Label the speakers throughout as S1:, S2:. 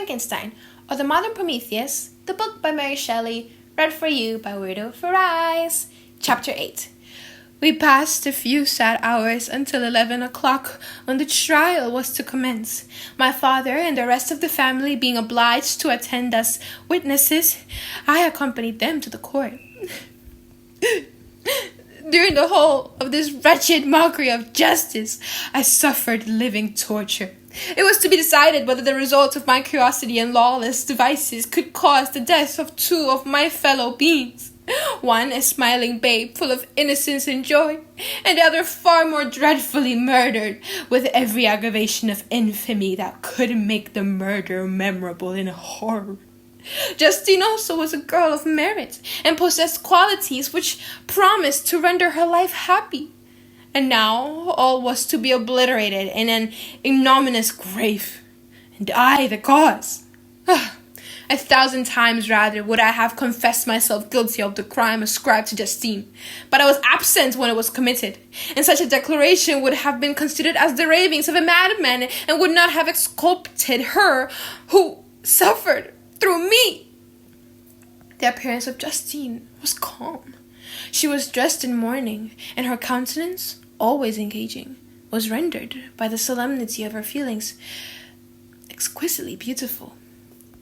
S1: Frankenstein, or the Modern Prometheus, the book by Mary Shelley, read for you by Weirdo for Eyes. Chapter 8. We passed a few sad hours until 11 o'clock, when the trial was to commence. My father and the rest of the family being obliged to attend as witnesses, I accompanied them to the court. During the whole of this wretched mockery of justice, I suffered living torture. It was to be decided whether the result of my curiosity and lawless devices could cause the death of two of my fellow beings. One a smiling babe full of innocence and joy, and the other far more dreadfully murdered, with every aggravation of infamy that could make the murder memorable in horror. Justine also was a girl of merit, and possessed qualities which promised to render her life happy. And now all was to be obliterated in an ignominious grave, and I the cause. 1,000 times rather would I have confessed myself guilty of the crime ascribed to Justine, but I was absent when it was committed, and such a declaration would have been considered as the ravings of a madman, and would not have exculpated her who suffered through me. The appearance of Justine was calm. She was dressed in mourning, and her countenance, always engaging, was rendered by the solemnity of her feelings exquisitely beautiful.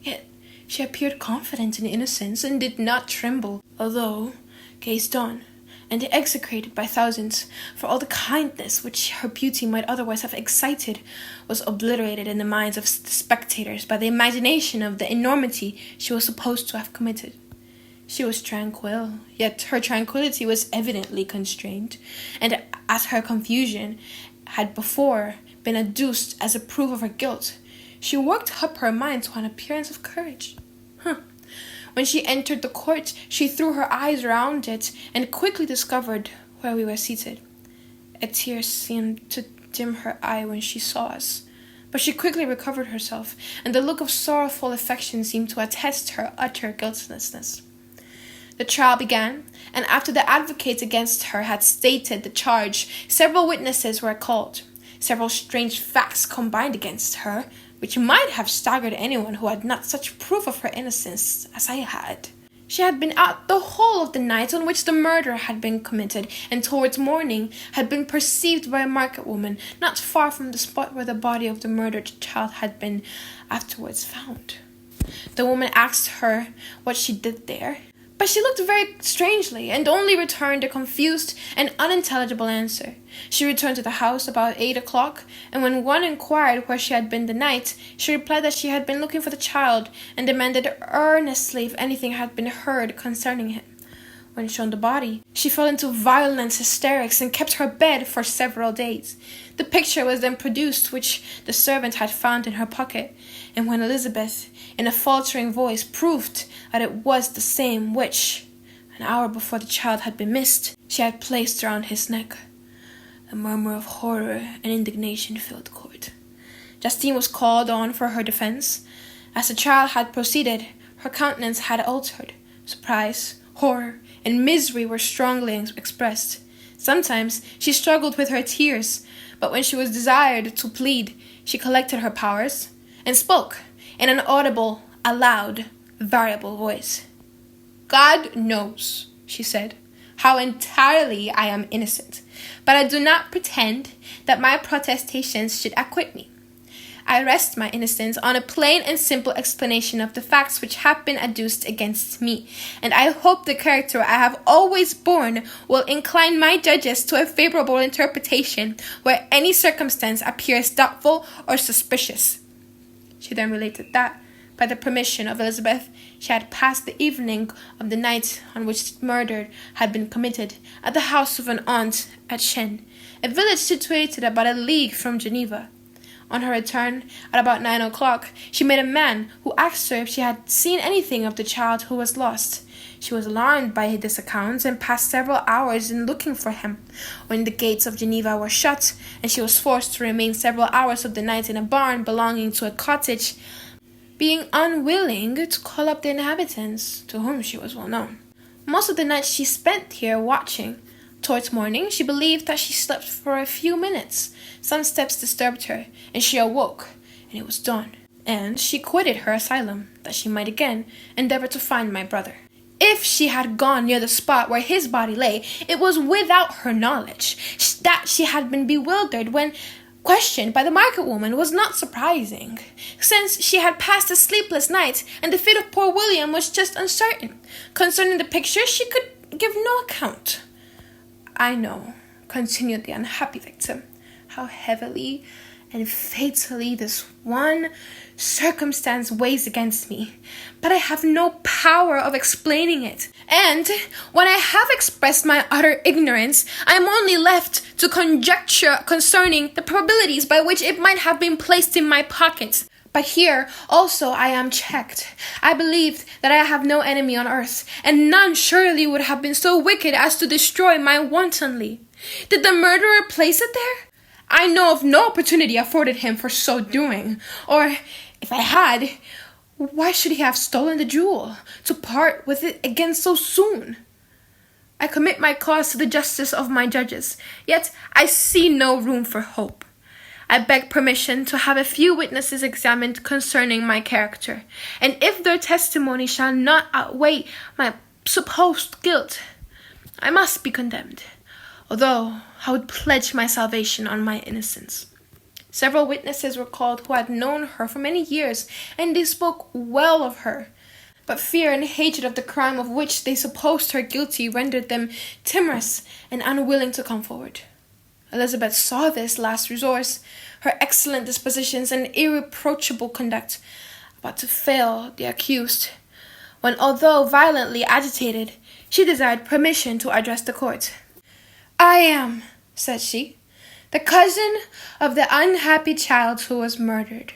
S1: Yet she appeared confident in innocence, and did not tremble, although gazed on and execrated by thousands, for all the kindness which her beauty might otherwise have excited was obliterated in the minds of the spectators by the imagination of the enormity she was supposed to have committed. She was tranquil, yet her tranquillity was evidently constrained, and as her confusion had before been adduced as a proof of her guilt, she worked up her mind to an appearance of courage. When she entered the court, she threw her eyes round it, and quickly discovered where we were seated. A tear seemed to dim her eye when she saw us, but she quickly recovered herself, and the look of sorrowful affection seemed to attest her utter guiltlessness. The trial began, and after the advocates against her had stated the charge, several witnesses were called. Several strange facts combined against her, which might have staggered anyone who had not such proof of her innocence as I had. She had been out the whole of the night on which the murder had been committed, and towards morning had been perceived by a market woman not far from the spot where the body of the murdered child had been afterwards found. The woman asked her what she did there, but she looked very strangely, and only returned a confused and unintelligible answer. She returned to the house about 8 o'clock, and when one inquired where she had been the night, she replied that she had been looking for the child, and demanded earnestly if anything had been heard concerning him. When shown the body, she fell into violent hysterics and kept her bed for several days. The picture was then produced which the servant had found in her pocket, and when Elizabeth, in a faltering voice, proved that it was the same which, an hour before the child had been missed, she had placed around his neck, a murmur of horror and indignation filled the court. Justine was called on for her defense. As the trial had proceeded, her countenance had altered. Surprise, horror, and misery were strongly expressed. Sometimes she struggled with her tears, but when she was desired to plead, she collected her powers and spoke in an audible, loud, variable voice. "God knows," she said, "how entirely I am innocent, but I do not pretend that my protestations should acquit me. I rest my innocence on a plain and simple explanation of the facts which have been adduced against me, and I hope the character I have always borne will incline my judges to a favorable interpretation where any circumstance appears doubtful or suspicious." She then related that, by the permission of Elizabeth, she had passed the evening of the night on which the murder had been committed at the house of an aunt at Shen, a village situated about a league from Geneva. On her return, at about 9 o'clock, she met a man who asked her if she had seen anything of the child who was lost. She was alarmed by this account, and passed several hours in looking for him. When the gates of Geneva were shut, and she was forced to remain several hours of the night in a barn belonging to a cottage, being unwilling to call up the inhabitants, to whom she was well known. Most of the night she spent here watching. Towards morning, she believed that she slept for a few minutes. Some steps disturbed her, and she awoke, and it was dawn. and she quitted her asylum, that she might again endeavor to find my brother. If she had gone near the spot where his body lay, it was without her knowledge. That she had been bewildered when questioned by the market woman was not surprising, since she had passed a sleepless night, and the fate of poor William was just uncertain. Concerning the picture, she could give no account. I know, continued the unhappy victim, how heavily and fatally this one circumstance weighs against me, but I have no power of explaining it. And when I have expressed my utter ignorance, I am only left to conjecture concerning the probabilities by which it might have been placed in my pocket. But here also I am checked. I believed that I have no enemy on earth, and none surely would have been so wicked as to destroy my wantonly. Did the murderer place it there? I know of no opportunity afforded him for so doing, or, if I had, why should he have stolen the jewel, to part with it again so soon? I commit my cause to the justice of my judges, yet I see no room for hope. I beg permission to have a few witnesses examined concerning my character, and if their testimony shall not outweigh my supposed guilt, I must be condemned, although I would pledge my salvation on my innocence. Several witnesses were called who had known her for many years, and they spoke well of her. But fear and hatred of the crime of which they supposed her guilty rendered them timorous and unwilling to come forward. Elizabeth saw this last resource, her excellent dispositions and irreproachable conduct, about to fail the accused, when, although violently agitated, she desired permission to address the court. I am, said she, the cousin of the unhappy child who was murdered,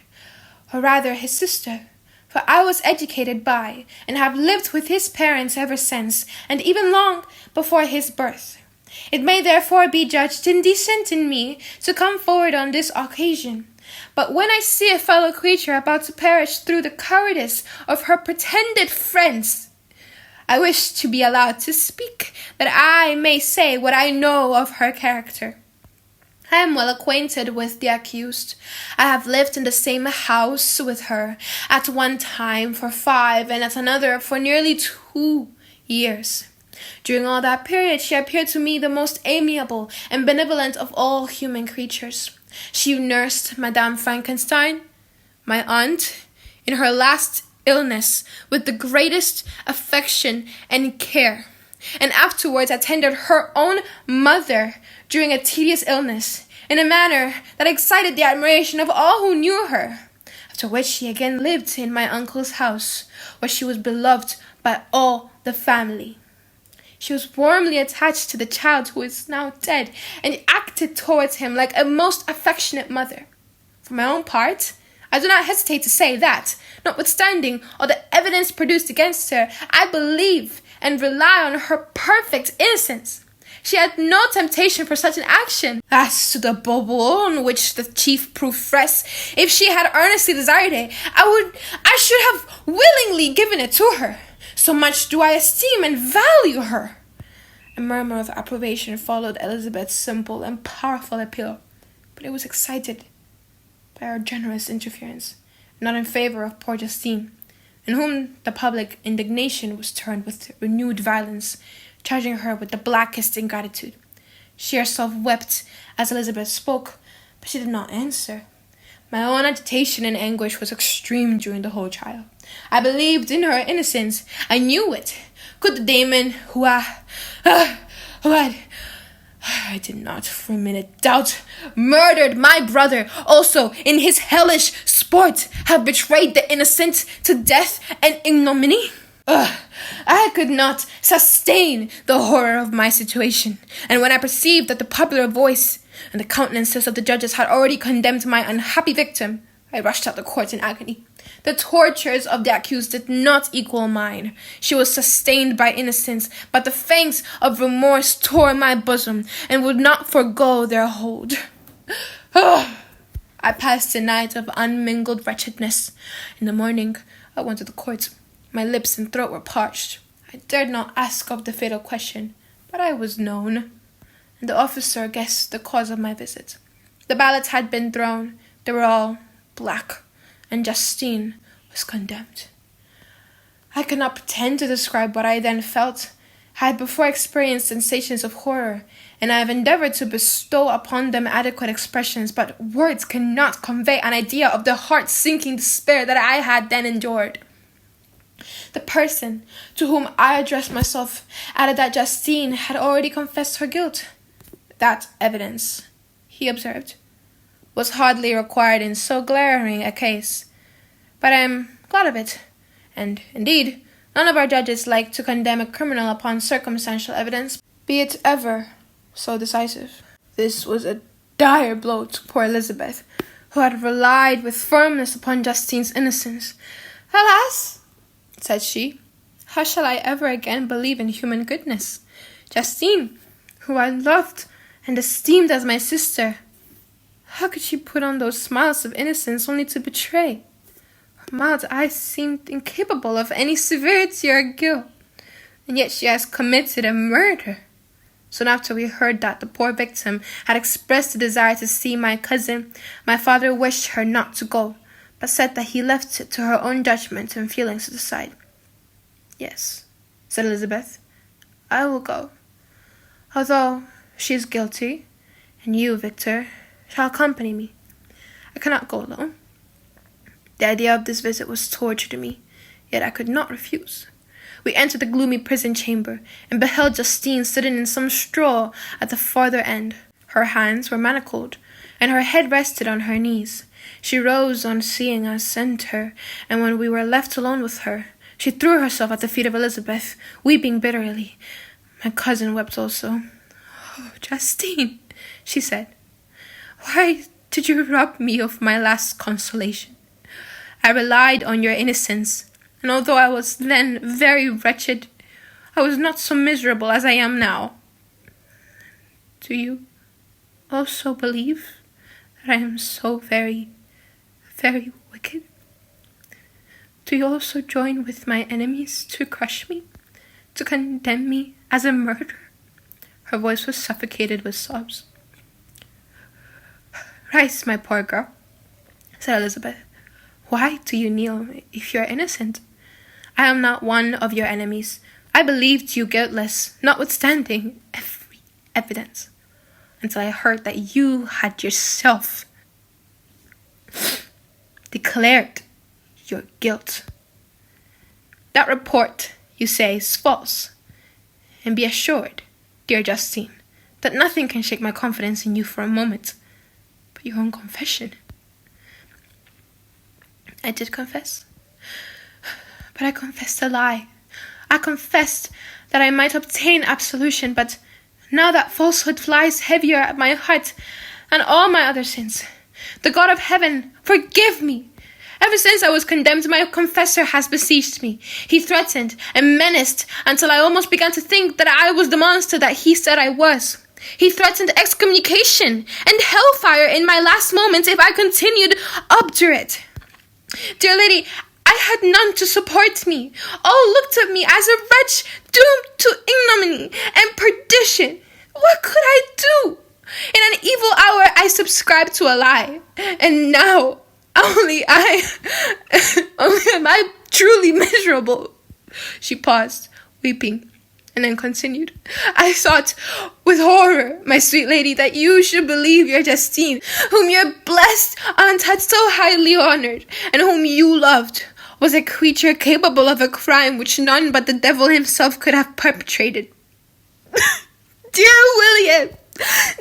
S1: or rather his sister, for I was educated by and have lived with his parents ever since, and even long before his birth. It may therefore be judged indecent in me to come forward on this occasion. But when I see a fellow creature about to perish through the cowardice of her pretended friends, I wish to be allowed to speak, that I may say what I know of her character. I am well acquainted with the accused. I have lived in the same house with her, at one time for 5, and at another for nearly 2 years. During all that period, she appeared to me the most amiable and benevolent of all human creatures. She nursed Madame Frankenstein, my aunt, in her last illness with the greatest affection and care, and afterwards attended her own mother during a tedious illness in a manner that excited the admiration of all who knew her, after which she again lived in my uncle's house, where she was beloved by all the family. She was warmly attached to the child who is now dead, and acted towards him like a most affectionate mother. For my own part, I do not hesitate to say that, notwithstanding all the evidence produced against her, I believe and rely on her perfect innocence. She had no temptation for such an action. As to the bauble on which the chief proof rests, if she had earnestly desired it, I should have willingly given it to her. So much do I esteem and value her. A murmur of approbation followed Elizabeth's simple and powerful appeal, but it was excited by our generous interference, not in favor of poor Justine, in whom the public indignation was turned with renewed violence, charging her with the blackest ingratitude. She herself wept as Elizabeth spoke, but she did not answer. My own agitation and anguish was extreme during the whole trial. I believed in her innocence. I knew it. Could the demon who had, I did not for a minute doubt, murdered my brother, also in his hellish sport, have betrayed the innocent to death and ignominy? I could not sustain the horror of my situation, and when I perceived that the popular voice and the countenances of the judges had already condemned my unhappy victim, I rushed out the court in agony. The tortures of the accused did not equal mine. She was sustained by innocence, but the fangs of remorse tore my bosom and would not forego their hold. I passed a night of unmingled wretchedness. In the morning, I went to the court. My lips and throat were parched. I dared not ask of the fatal question, but I was known, and the officer guessed the cause of my visit. The ballots had been thrown. They were all black, and Justine was condemned. I could not pretend to describe what I then felt. I had before experienced sensations of horror, and I have endeavored to bestow upon them adequate expressions, but words cannot convey an idea of the heart-sinking despair that I had then endured. The person to whom I addressed myself added that Justine had already confessed her guilt. That evidence, he observed, was hardly required in so glaring a case, but I am glad of it, and, indeed, none of our judges like to condemn a criminal upon circumstantial evidence, be it ever so decisive. This was a dire blow to poor Elizabeth, who had relied with firmness upon Justine's innocence. "Alas," said she, "how shall I ever again believe in human goodness? Justine, who I loved and esteemed as my sister, how could she put on those smiles of innocence only to betray? Her mild eyes seemed incapable of any severity or guilt, and yet she has committed a murder." Soon after we heard that the poor victim had expressed a desire to see my cousin, my father wished her not to go, but said that he left it to her own judgment and feelings to decide. "Yes," said Elizabeth, "I will go, although she is guilty, and you, Victor, shall accompany me. I cannot go alone." The idea of this visit was torture to me, yet I could not refuse. We entered the gloomy prison chamber, and beheld Justine sitting in some straw at the farther end. Her hands were manacled, and her head rested on her knees. She rose on seeing us enter, and when we were left alone with her, she threw herself at the feet of Elizabeth, weeping bitterly. My cousin wept also. "Oh, Justine," she said, "why did you rob me of my last consolation? I relied on your innocence, and although I was then very wretched, I was not so miserable as I am now. Do you also believe that I am so very, very wicked? Do you also join with my enemies to crush me, to condemn me as a murderer?" Her voice was suffocated with sobs. "Rise, my poor girl," said Elizabeth. "Why do you kneel if you are innocent? I am not one of your enemies. I believed you guiltless, notwithstanding every evidence, until I heard that you had yourself declared your guilt. That report, you say, is false. And be assured, dear Justine, that nothing can shake my confidence in you for a moment but your own confession." I did confess, but I confessed a lie. I confessed that I might obtain absolution, but now that falsehood flies heavier at my heart than all my other sins. The God of heaven, forgive me! Ever since I was condemned, my confessor has besieged me. He threatened and menaced until I almost began to think that I was the monster that he said I was. He threatened excommunication and hellfire in my last moments if I continued obdurate. Dear lady, I had none to support me. All looked at me as a wretch doomed to ignominy and perdition. What could I do? In an evil hour I subscribed to a lie, and now only am I truly miserable. She paused, weeping, and then continued. I thought with horror, my sweet lady, that you should believe your Justine, whom your blessed aunt had so highly honored, and whom you loved, was a creature capable of a crime which none but the devil himself could have perpetrated. Dear William,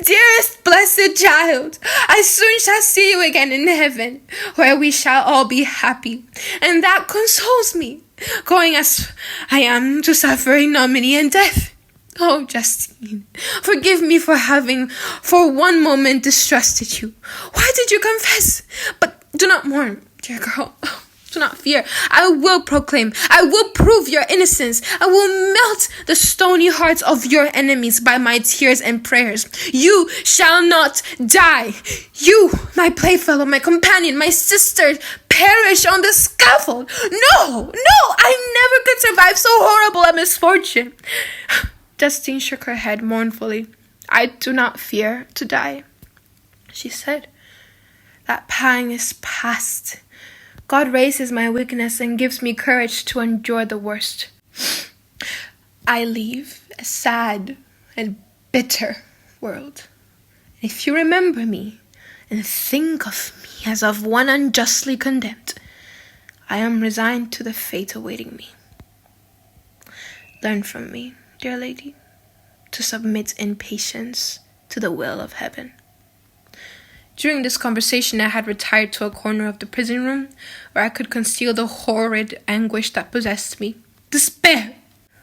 S1: dearest blessed child, I soon shall see you again in heaven, where we shall all be happy, and that consoles me, going as I am to suffer ignominy and death. Oh, Justine, forgive me for having for one moment distrusted you. Why did you confess? But do not mourn, dear girl. Do not fear. I will proclaim. I will prove your innocence. I will melt the stony hearts of your enemies by my tears and prayers. You shall not die. You, my playfellow, my companion, my sister, perish on the scaffold. No, I never could survive so horrible a misfortune. Justine shook her head mournfully. I do not fear to die, she said. That pang is past. God raises my weakness and gives me courage to endure the worst. I leave a sad and bitter world. If you remember me and think of me as of one unjustly condemned, I am resigned to the fate awaiting me. Learn from me, dear lady, to submit in patience to the will of heaven. During this conversation, I had retired to a corner of the prison room where I could conceal the horrid anguish that possessed me. Despair!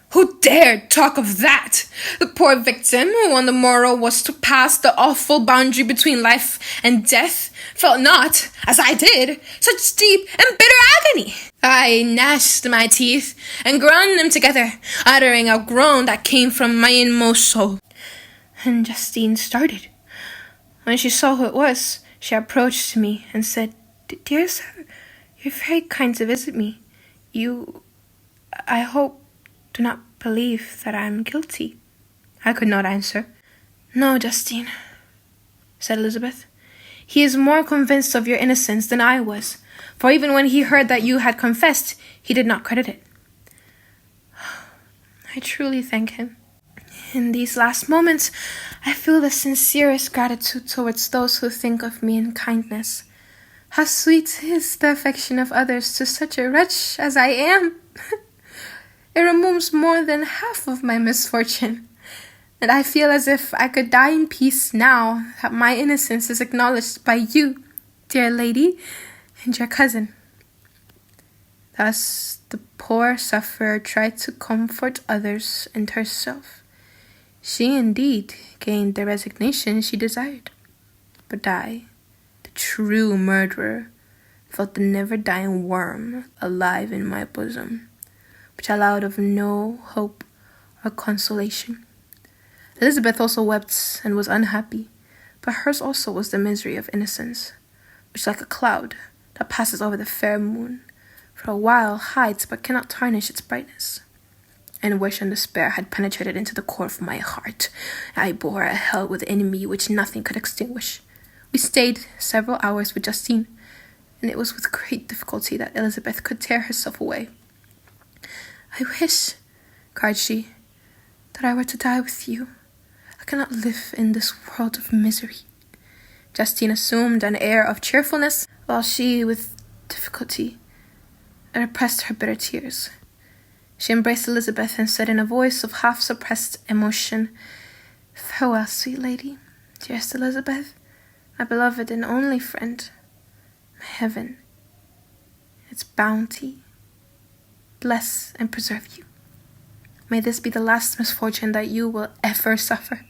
S1: Who dared talk of that? The poor victim, who on the morrow was to pass the awful boundary between life and death, felt not, as I did, such deep and bitter agony. I gnashed my teeth and ground them together, uttering a groan that came from my inmost soul. And Justine started. When she saw who it was, she approached me and said, "Dear sir, you're very kind to visit me. I hope, do not believe that I am guilty." I could not answer. "No, Justine," said Elizabeth. "He is more convinced of your innocence than I was, for even when he heard that you had confessed, he did not credit it." I truly thank him. In these last moments, I feel the sincerest gratitude towards those who think of me in kindness. How sweet is the affection of others to such a wretch as I am! It removes more than half of my misfortune, and I feel as if I could die in peace now that my innocence is acknowledged by you, dear lady, and your cousin. Thus the poor sufferer tried to comfort others and herself. She indeed gained the resignation she desired, but I, the true murderer, felt the never-dying worm alive in my bosom, which allowed of no hope or consolation. Elizabeth also wept and was unhappy, but hers also was the misery of innocence, which like a cloud that passes over the fair moon, for a while hides but cannot tarnish its brightness. Anguish and despair had penetrated into the core of my heart. I bore a hell within me which nothing could extinguish. We stayed several hours with Justine, and it was with great difficulty that Elizabeth could tear herself away. "I wish," cried she, "that I were to die with you. I cannot live in this world of misery." Justine assumed an air of cheerfulness, while she, with difficulty, repressed her bitter tears. She embraced Elizabeth and said in a voice of half-suppressed emotion, "Farewell, sweet lady, dearest Elizabeth, my beloved and only friend. May heaven, its bounty, bless and preserve you. May this be the last misfortune that you will ever suffer.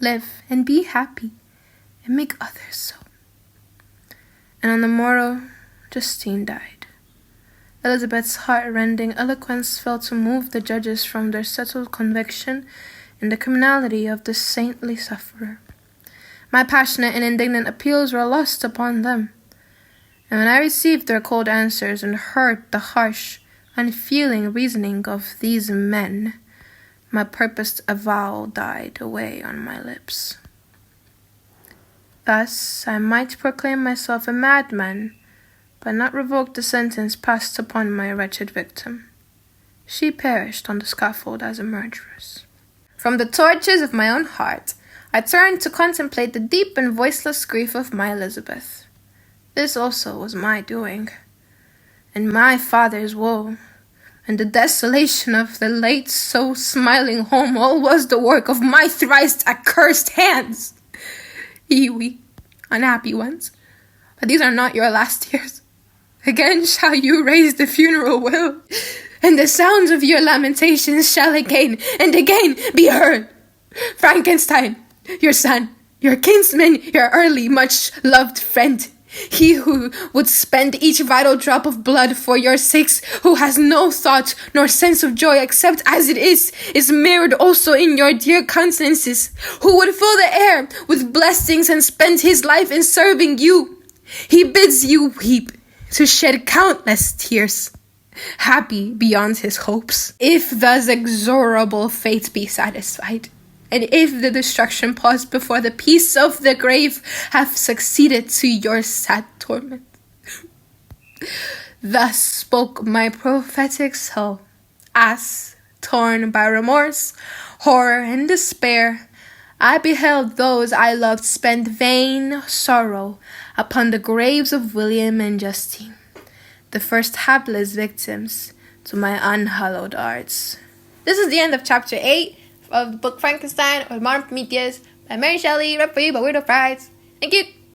S1: Live and be happy, and make others so." And on the morrow, Justine died. Elizabeth's heart-rending eloquence failed to move the judges from their settled conviction in the criminality of the saintly sufferer. My passionate and indignant appeals were lost upon them, and when I received their cold answers and heard the harsh, unfeeling reasoning of these men, my purposed avowal died away on my lips. Thus I might proclaim myself a madman, but not revoke the sentence passed upon my wretched victim. She perished on the scaffold as a murderess. From the tortures of my own heart, I turned to contemplate the deep and voiceless grief of my Elizabeth. This also was my doing, and my father's woe, and the desolation of the late so smiling home, all was the work of my thrice accursed hands. Ye weep, unhappy ones, but these are not your last years. Again shall you raise the funeral wail, and the sounds of your lamentations shall again and again be heard. Frankenstein, your son, your kinsman, your early much-loved friend, he who would spend each vital drop of blood for your sakes, who has no thought nor sense of joy except as it is mirrored also in your dear countenances, who would fill the air with blessings and spend his life in serving you. He bids you weep, to shed countless tears, happy beyond his hopes. If thus exorable fate be satisfied, and if the destruction paused before the peace of the grave have succeeded to your sad torment, Thus spoke my prophetic soul, as, torn by remorse, horror, and despair, I beheld those I loved spend vain sorrow upon the graves of William and Justine, the first hapless victims to my unhallowed arts. This is the end of chapter 8 of the book Frankenstein or Modern Prometheus by Mary Shelley, read for you by Weirdo. Thank you.